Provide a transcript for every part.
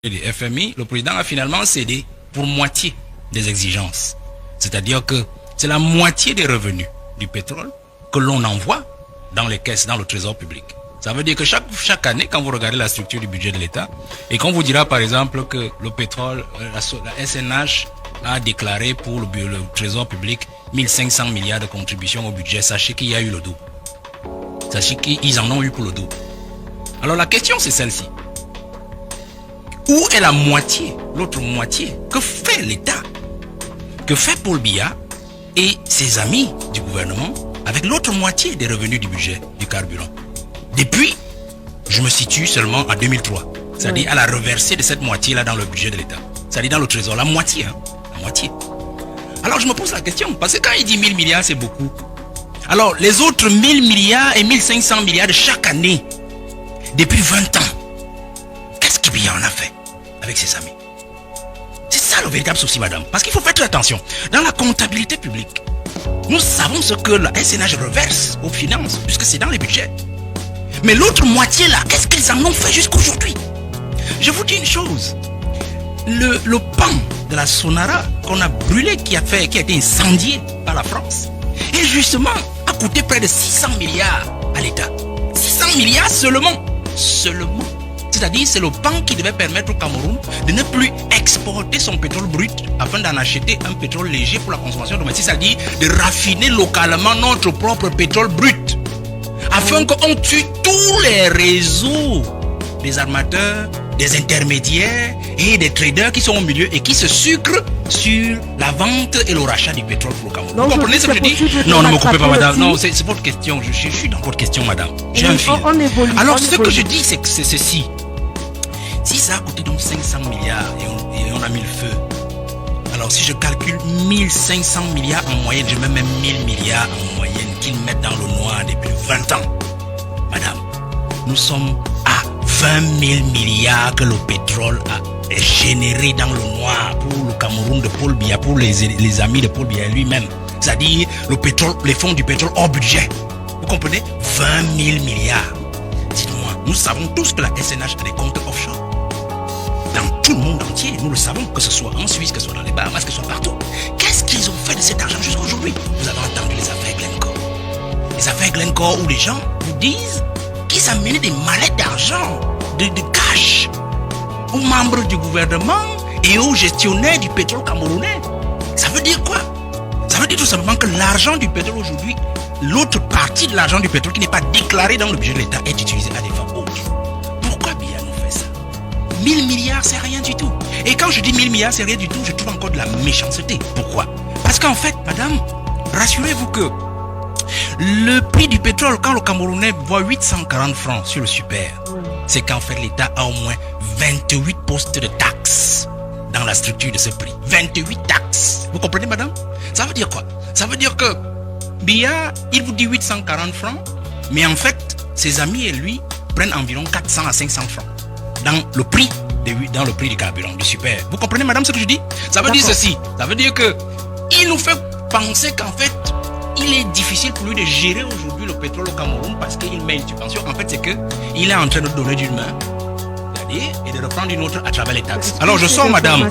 du FMI, le président a finalement cédé pour moitié des exigences. C'est-à-dire que c'est la moitié des revenus du pétrole que l'on envoie dans les caisses, dans le trésor public. Ça veut dire que chaque année, quand vous regardez la structure du budget de l'État, et qu'on vous dira par exemple que le pétrole, la SNH a déclaré pour le trésor public 1500 milliards de contributions au budget, sachez qu'il y a eu le double. Sachez qu'ils en ont eu pour le double. Alors la question c'est celle-ci. Où est la moitié, l'autre moitié? Que fait l'État? Que fait Paul Biya et ses amis du gouvernement avec l'autre moitié des revenus du budget du carburant? Depuis, je me situe seulement en 2003. C'est-à-dire à la reversée de cette moitié-là dans le budget de l'État. C'est-à-dire dans le trésor, la moitié. La moitié. Alors je me pose la question, parce que quand il dit 1000 milliards, c'est beaucoup. Alors les autres 1000 milliards et 1500 milliards de chaque année, depuis 20 ans, qu'est-ce que Biya en a fait avec ses amis? C'est ça le véritable souci, madame. Parce qu'il faut faire très attention. Dans la comptabilité publique, nous savons ce que la SNH reverse aux finances, puisque c'est dans les budgets. Mais l'autre moitié là, qu'est-ce qu'ils en ont fait jusqu'aujourd'hui? Je vous dis une chose. Le pan de la Sonara qu'on a brûlé, qui a été incendié par la France, et justement a coûté près de 600 milliards à l'État. 600 milliards seulement. Seulement. C'est-à-dire c'est le pan qui devait permettre au Cameroun de ne plus exporter son pétrole brut afin d'en acheter un pétrole léger pour la consommation domestique, c'est-à-dire de raffiner localement notre propre pétrole brut afin qu'on tue tous les réseaux des armateurs, des intermédiaires et des traders qui sont au milieu et qui se sucrent sur la vente et le rachat du pétrole pour le Cameroun. Vous comprenez ce que je dis? Non, ne me coupez pas, madame. Non, c'est votre question. Je suis dans votre question, madame. J'ai un fil. Alors, ce que je dis, c'est que c'est ceci. Si ça a coûté donc 500 milliards et on a mis le feu, alors si je calcule 1500 milliards en moyenne, je mets même 1000 milliards en moyenne qu'ils mettent dans le noir depuis 20 ans. Madame, nous sommes à 20 000 milliards que le pétrole a généré dans le noir pour le Cameroun de Paul Biya, pour les amis de Paul Biya lui-même. C'est-à-dire le pétrole, les fonds du pétrole hors budget. Vous comprenez? 20 000 milliards. Dites-moi, nous savons tous que la SNH a des comptes offshore. Dans tout le monde entier, nous le savons, que ce soit en Suisse, que ce soit dans les Bahamas, que ce soit partout. Qu'est-ce qu'ils ont fait de cet argent jusqu'à aujourd'hui? Vous avez entendu les affaires Glencore. Les affaires Glencore où les gens vous disent qu'ils amenaient des mallettes d'argent, de cash, aux membres du gouvernement et aux gestionnaires du pétrole camerounais. Ça veut dire quoi? Ça veut dire tout simplement que l'argent du pétrole aujourd'hui, l'autre partie de l'argent du pétrole qui n'est pas déclaré dans le budget de l'État est utilisée à des fins autres. Pourquoi Biya nous fait ça? 1000 milliards, c'est rien du tout. Et quand je dis 1000 milliards, c'est rien du tout, je trouve encore de la méchanceté. Pourquoi? Parce qu'en fait, madame, rassurez-vous que le prix du pétrole, quand le Camerounais voit 840 francs sur le super, c'est qu'en fait l'État a au moins 28 postes de taxes dans la structure de ce prix. 28 taxes. Vous comprenez, madame? Ça veut dire quoi? Ça veut dire que Biya, il vous dit 840 francs, mais en fait, ses amis et lui prennent environ 400 à 500 francs dans le prix du carburant, du super. Vous comprenez, madame, ce que je dis? Ça veut dire ceci. Ça veut dire que il nous fait penser qu'en fait, il est difficile pour lui de gérer aujourd'hui le pétrole au Cameroun parce qu'il met une subvention. En fait, c'est qu'il est en train de donner d'une main et de reprendre une autre à travers les taxes. Alors, je sors, madame.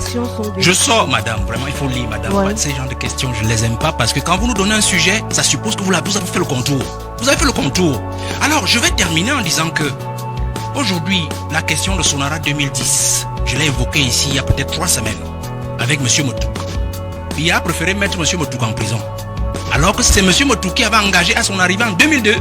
Je sors, madame. Vraiment, il faut lire, madame. Ouais. Ces genres de questions, je ne les aime pas parce que quand vous nous donnez un sujet, ça suppose que vous avez fait le contour. Vous avez fait le contour. Alors, je vais terminer en disant que aujourd'hui, la question de Sonara 2010, je l'ai évoquée ici il y a peut-être 3 semaines avec M. Motouk. Il a préféré mettre M. Motouk en prison. Alors que c'est M. Motouk qui avait engagé à son arrivée en 2002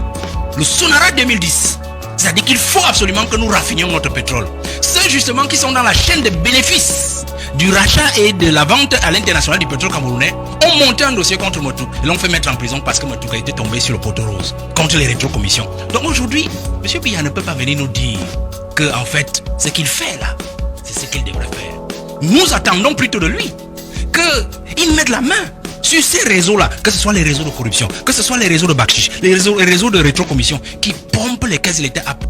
le Sonara 2010. C'est-à-dire qu'il faut absolument que nous raffinions notre pétrole. Ceux justement qui sont dans la chaîne de bénéfices du rachat et de la vente à l'international du pétrole camerounais ont monté un dossier contre Motouk. Ils l'ont fait mettre en prison parce que Motouk a été tombé sur le poteau rose contre les rétrocommissions. Donc aujourd'hui, M. Biya ne peut pas venir nous dire que en fait, ce qu'il fait là, c'est ce qu'il devrait faire. Nous attendons plutôt de lui qu'il mette la main sur ces réseaux-là, que ce soit les réseaux de corruption, que ce soit les réseaux de bakchiche, les réseaux de rétrocommission qui pompent les caisses de l'État